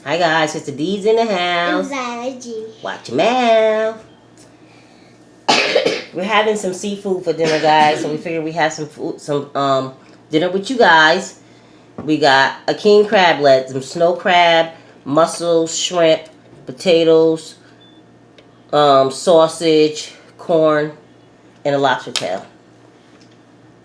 Hi guys, Sister D's in the house. Zylah. Watch your mouth. We're having some seafood for dinner, guys. So we figured we have some food, dinner with you guys. We got a king crablet, some snow crab, mussels, shrimp, potatoes, sausage, corn, and a lobster tail.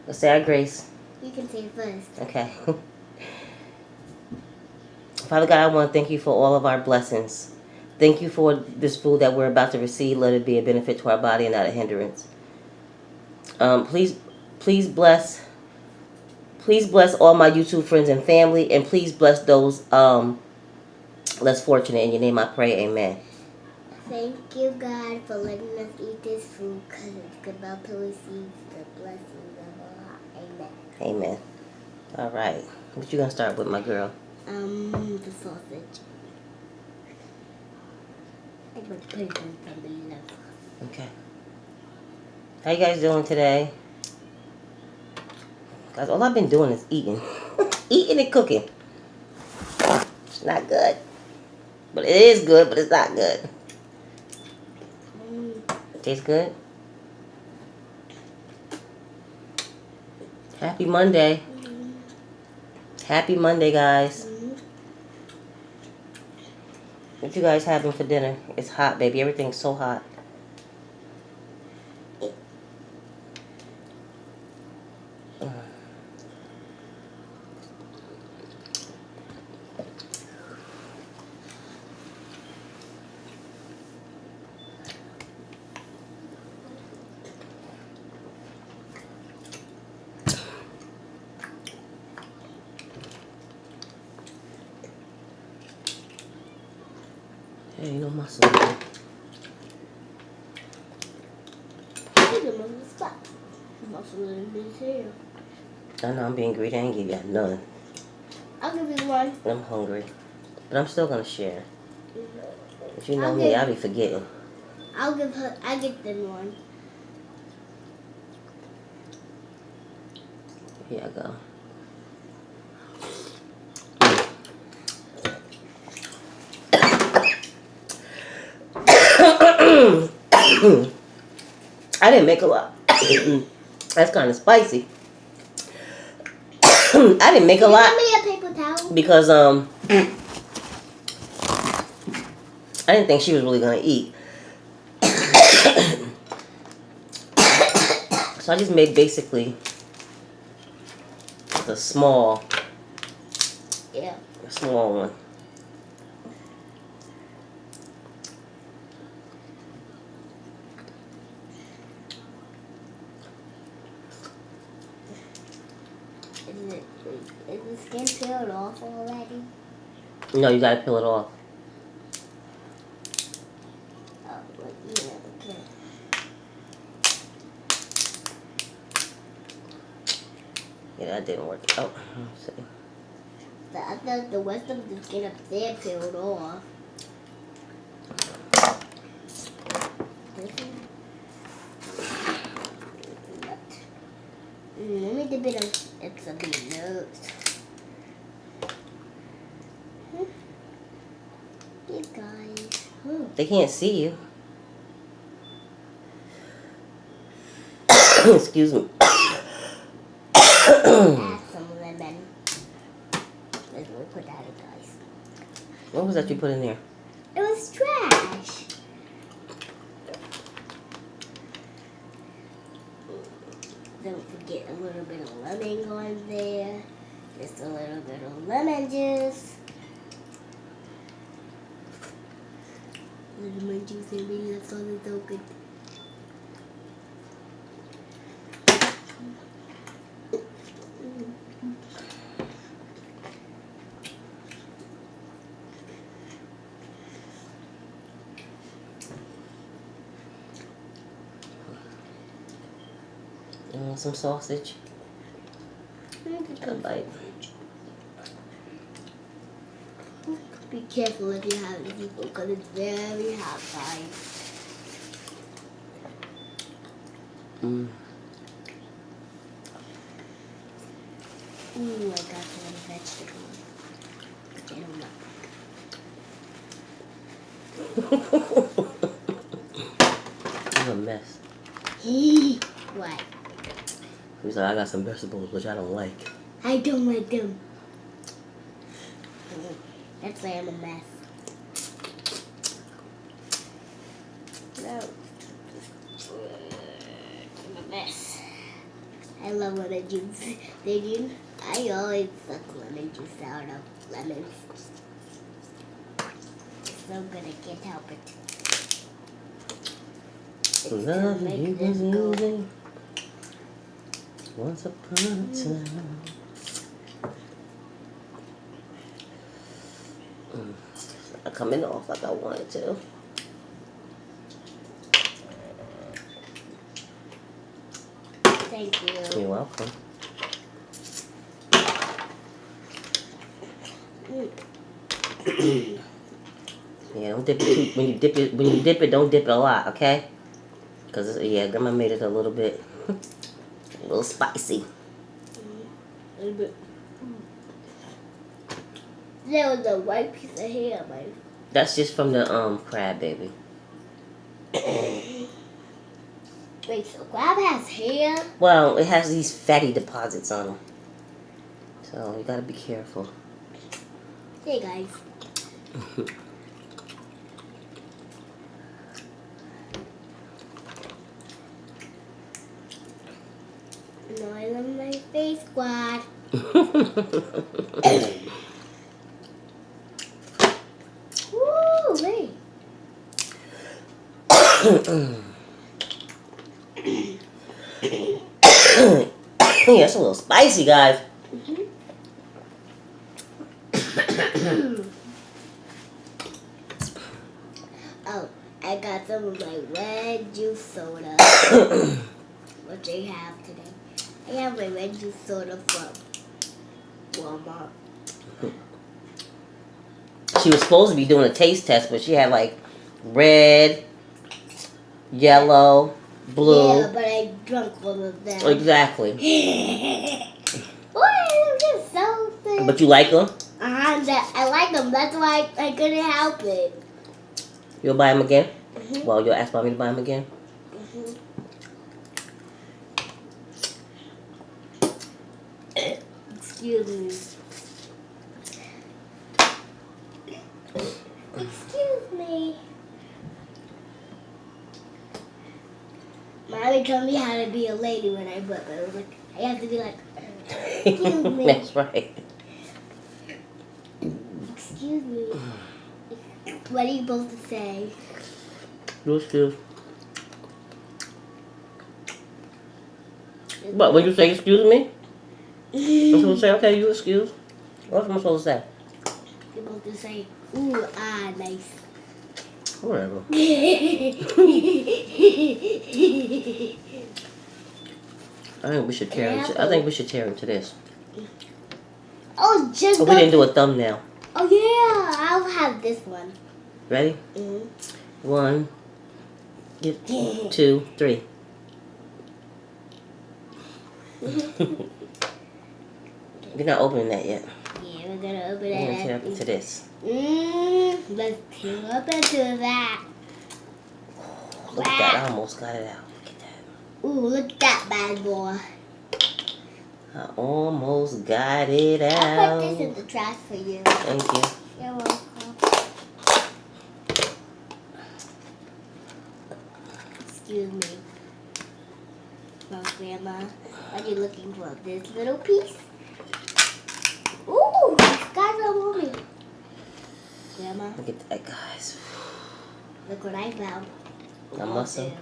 Let's say our grace. You can say it first. Okay. Father God, I want to thank you for all of our blessings. Thank you for this food that we're about to receive. Let it be a benefit to our body and not a hindrance. Please bless all my YouTube friends and family, and please bless those less fortunate. In your name I pray, amen. Thank you, God, for letting us eat this food because it's about to receive the blessings of Allah. Amen. Amen. All right. What you going to start with, my girl? The sausage. I'm going to put it in something else. Okay. How you guys doing today? Guys, all I've been doing is eating. Eating and cooking. It's not good. But it is good, but it's not good. Tastes good? Happy Monday. Happy Monday, guys. What you guys having for dinner? It's hot, baby. Everything's so hot. There ain't no muscle in there. Muscle in his hair. I know I'm being greedy. I ain't give you none. I'll give you one. I'm hungry. But I'm still going to share. But you know me, I'll be forgetting. I get them one. Here I go. I didn't make a lot. That's kind of spicy. I didn't make a lot. Give me a paper towel. Because I didn't think she was really gonna eat. So I just made basically a small one. Is the skin peeled off already? No, you gotta peel it off. Oh, yeah, okay. Yeah, that didn't work. Oh, let's see. I thought the rest of the skin up there peeled off. Let me dip it in something else. You guys. They can't see you. Excuse me. Add some lemon. Let's put that in, guys. What was that you put in there? It was trash. Don't forget a little bit of lemon on there. Just a little bit of lemon juice. Lemon juice and maybe that sauce is so good. You want some sausage? A bite. Be careful if you have it, people, because it's very hot, guys. Ooh, I got some vegetables. Get them up. I'm a mess. What? He said, I got some vegetables which I don't like. I don't like them. That's why I'm a mess. No. I'm a mess. I love lemon juice. Did you? I always suck lemon juice out of lemons. It's so good I can't help it. It's to Love make you this was go. easy. Once upon a time. It's not coming off like I wanted to. Thank you. You're welcome. Yeah, don't dip it too, when you dip it, don't dip it a lot, okay? Cause yeah, Grandma made it a little bit, a little spicy. A little bit. There was a white piece of hair, right? That's just from the crab, baby. Wait, so crab has hair? Well, it has these fatty deposits on them, so you gotta be careful. Hey guys. No, I love my face squad. Woo, wait. Yeah, it's a little spicy, guys. Oh, I got some of my red juice soda. What they have today. I have my red juice soda from Walmart. She was supposed to be doing a taste test, but she had like red, yellow, blue. Yeah, but I drank one of them. Exactly. What? I'm just so sick. But you like them? I like them. That's why I couldn't help it. You'll buy them again? Mhm. Well, you'll ask Mommy to buy them again? Excuse me. Excuse me. Mommy told me how to be a lady when I burp. I was like, I have to be like, excuse me. That's right. Excuse me. What are you supposed to say? You excuse. What, when you say excuse me? I'm supposed to say, okay, you excuse. What am I supposed to say? You're supposed to say, ooh, ah, nice. Whatever. Oh, I think we should tear into this. just Oh, we didn't do a thumbnail. Oh, yeah. I'll have this one. Ready? Mm. 1, 2, 3. You're not opening that yet. Yeah, we're going to open We're going to it. tear up into this. Let's tear up into that. Look at that. I almost got it out. Look at that. Ooh, look at that bad boy. I almost got it I'll out. put this in the trash for you. Thank you. You're welcome. Excuse me. Well, Grandma, are you looking for this little piece? Ooh, it's got a movie. Grandma, Look at that, guys. look what I found. A muscle.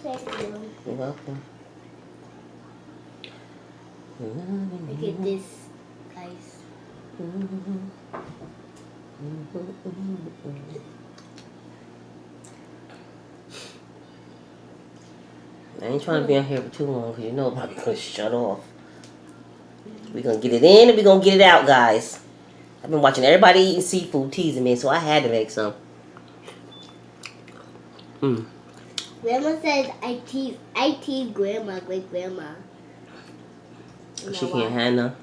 Thank you. You're welcome. Look at this, guys. I ain't trying to be on here for too long because you know I'm probably going to shut off. We're going to get it in and we're going to get it out, guys. I've been watching everybody eating seafood teasing me, so I had to make some. Grandma says I tease Grandma, great grandma. She can't have none.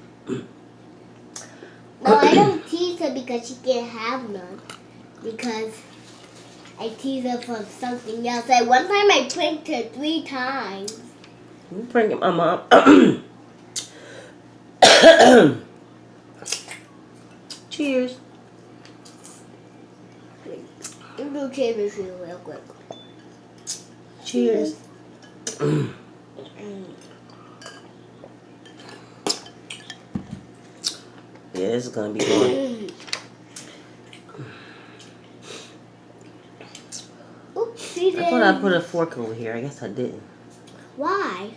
No, I don't tease her because she can't have none. Because I tease her from something else. Like one time I pranked her 3 times. You pranking my mom. Cheers. You do cheers with you real quick. Cheers. Yeah, this is gonna be fun. Oops, I thought I put a fork over here. I guess I didn't. Why?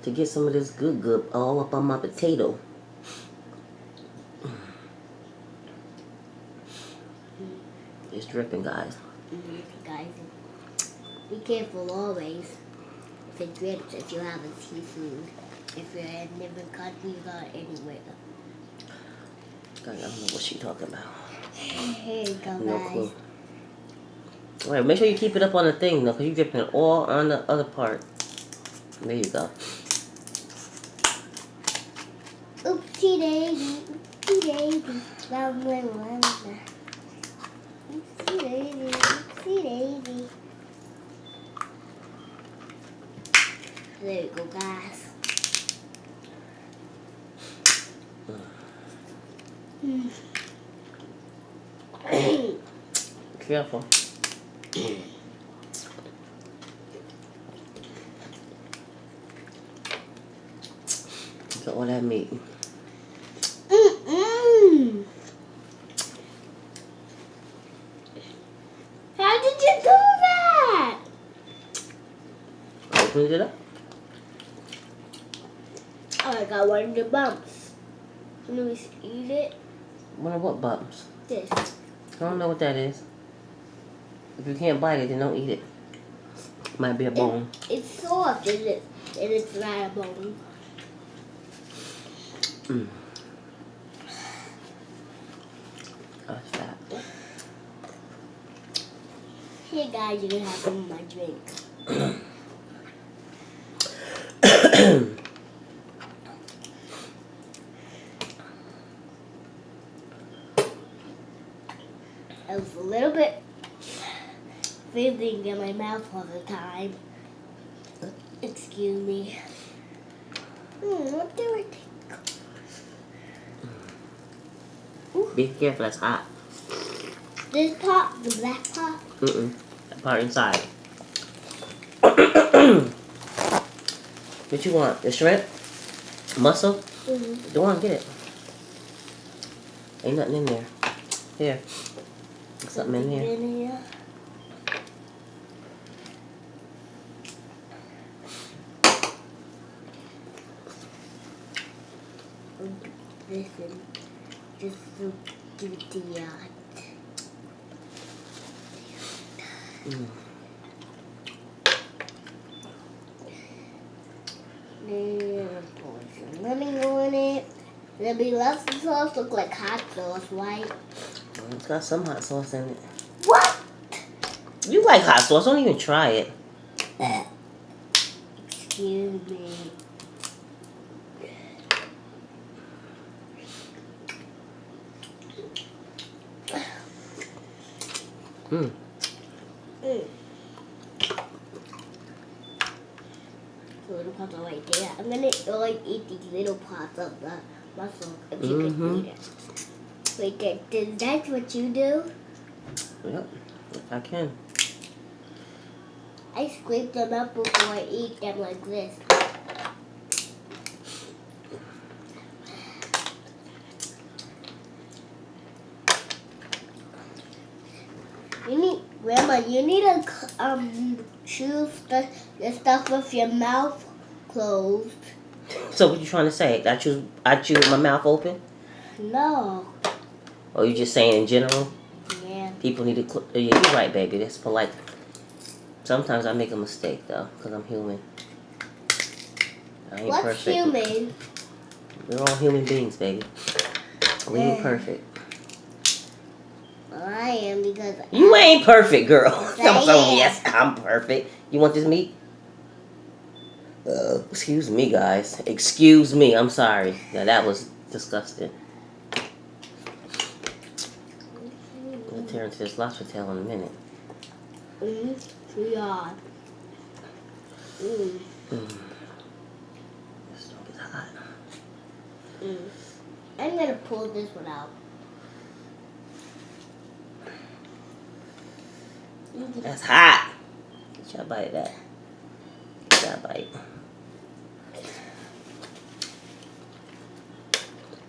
To get some of this good all up on my potato. It's dripping, guys. Guys, be careful always. If it drips, if you have a seafood, if you're in different countries or anywhere. I don't know what she's talking about. Here you go, No guys. clue. All right, make sure you keep it up on the thing, though, because you're dripping it all on the other part. There you go. Oopsie daisy, oopsie daisy, lovely one. Oopsie daisy, oopsie daisy. There you go, guys. Careful. Look at all that meat. How did you do that? Opened it up. Oh, I got one of the bumps. Let me eat it. One of what bumps? This. I don't know what that is. If you can't bite it, then don't eat it. Might be a bone. It's soft, and it's not a bone. That's fat. Here, guys, you can have some of my drink. I was a little bit freezing in my mouth all the time. Excuse me. What do I think? Be careful, that's hot. This pot, the black pot. That part inside. What you want? The shrimp? Mussel? Go on, get it. Ain't nothing in there. Here. There's something in here. Listen, just to give it to you. Then pour some lemon on it. There'll be lots of sauce, look like hot sauce, right? It's got some hot sauce in it. What? You like hot sauce, don't even try it. Excuse me. Little pots are right there. I'm gonna like eat these little pots of the mussel if you can eat it. Wait, that's what you do? Yep, I can. I scrape them up before I eat them like this. Grandma, you need to chew the stuff with your mouth closed. So what you trying to say? I chew with my mouth open? No. Or you just saying in general? Yeah. People need to. Yeah, you're right, baby. That's polite. Sometimes I make a mistake though, because I'm human. I ain't What's perfect. human? We're all human beings, baby. We ain't perfect. Well, I am because You ain't perfect, girl. Yes, I am. Yes, I'm perfect. You want this meat? Excuse me, guys. Excuse me. I'm sorry. Yeah, that was disgusting. tear into this lobster tail in a minute. We are. This stove is hot. I'm gonna pull this one out. That's hot. Get y'all bite of that. Get y'all bite.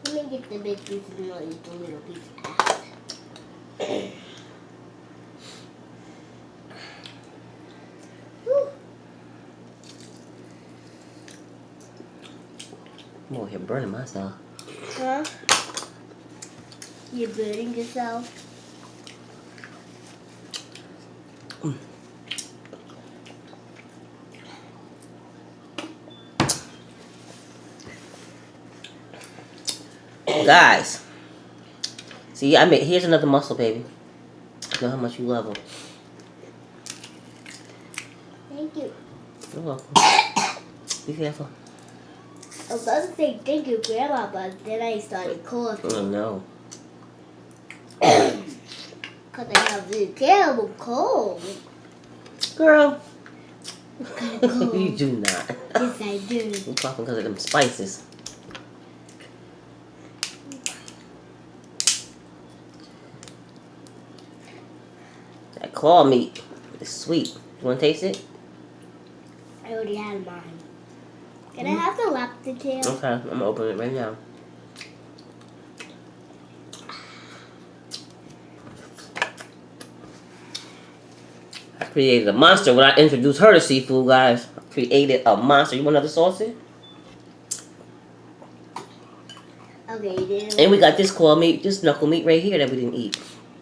Let me get the big pieces and I'll eat the little pieces. I'm over here burning myself. Huh? You're burning yourself? Guys, see, here's another mussel, baby. You know how much you love them. Thank you. You're welcome. Be careful. I was about to say thank you, Grandma, but then I started coughing. Oh no. Because I have this terrible cold. Girl. Cold. You do not. Yes, I do. You're coughing because of them spices. That claw meat is sweet. You want to taste it? I already had mine. Can I have the lobster tail? Okay, I'm going to open it right now. I created a monster when I introduced her to seafood, guys. I created a monster. You want another sausage? Okay, you didn't. And we got this claw meat, this knuckle meat right here that we didn't eat.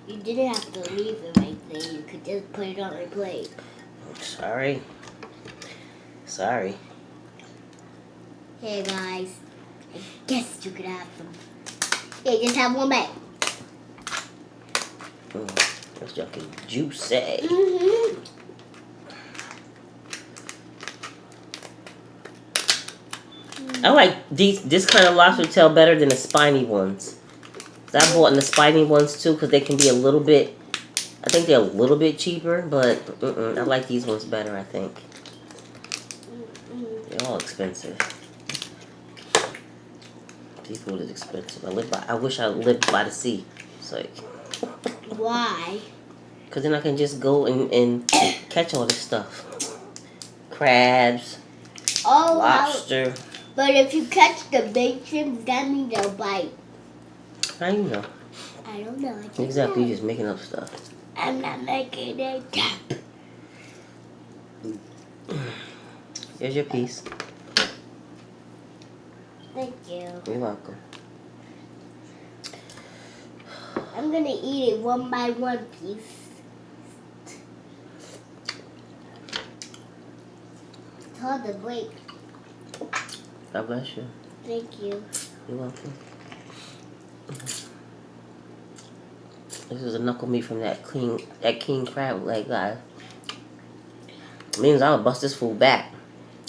You didn't have to leave it right there. You could just put it on my plate. Sorry. Sorry. Hey guys, I guess you could have some. Hey, just have one bite. That's junky juicy. I like this kind of lobster tail better than the spiny ones. I bought the spiny ones too because they can be a little bit. I think they're a little bit cheaper, but I like these ones better. I think they're all expensive. Seafood is expensive. I wish I lived by the sea. It's like. Why? Because then I can just go and catch all this stuff. Crabs, lobster. But if you catch the big shrimp, that means they'll bite. How you know? I don't know. I Exactly, know. you're just making up stuff. I'm not making it up. Here's your piece. Thank you. You're welcome. I'm gonna eat it one by one piece. It's hard to break. God bless you. Thank you. You're welcome. This is a knuckle meat from that king crab leg, guys. Means I'll bust this food back.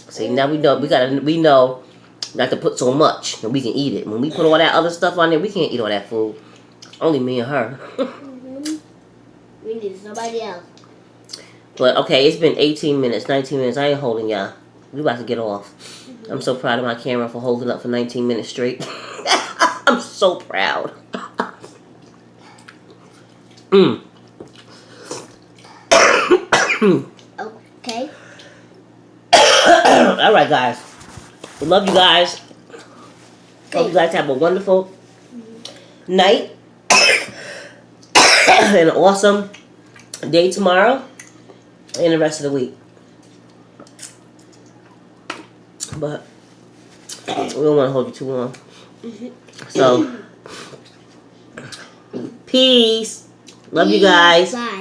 See, now we know we know not to put so much and we can eat it. When we put all that other stuff on there, we can't eat all that food. Only me and her. We need somebody else. But okay, it's been 18 minutes, 19 minutes. I ain't holding y'all. We about to get off. I'm so proud of my camera for holding up for 19 minutes straight. I'm so proud. Okay. All right, guys. We love you guys. Hope you guys have a wonderful night and an awesome day tomorrow and the rest of the week. But we don't want to hold you too long. So, peace. Love you guys. Bye.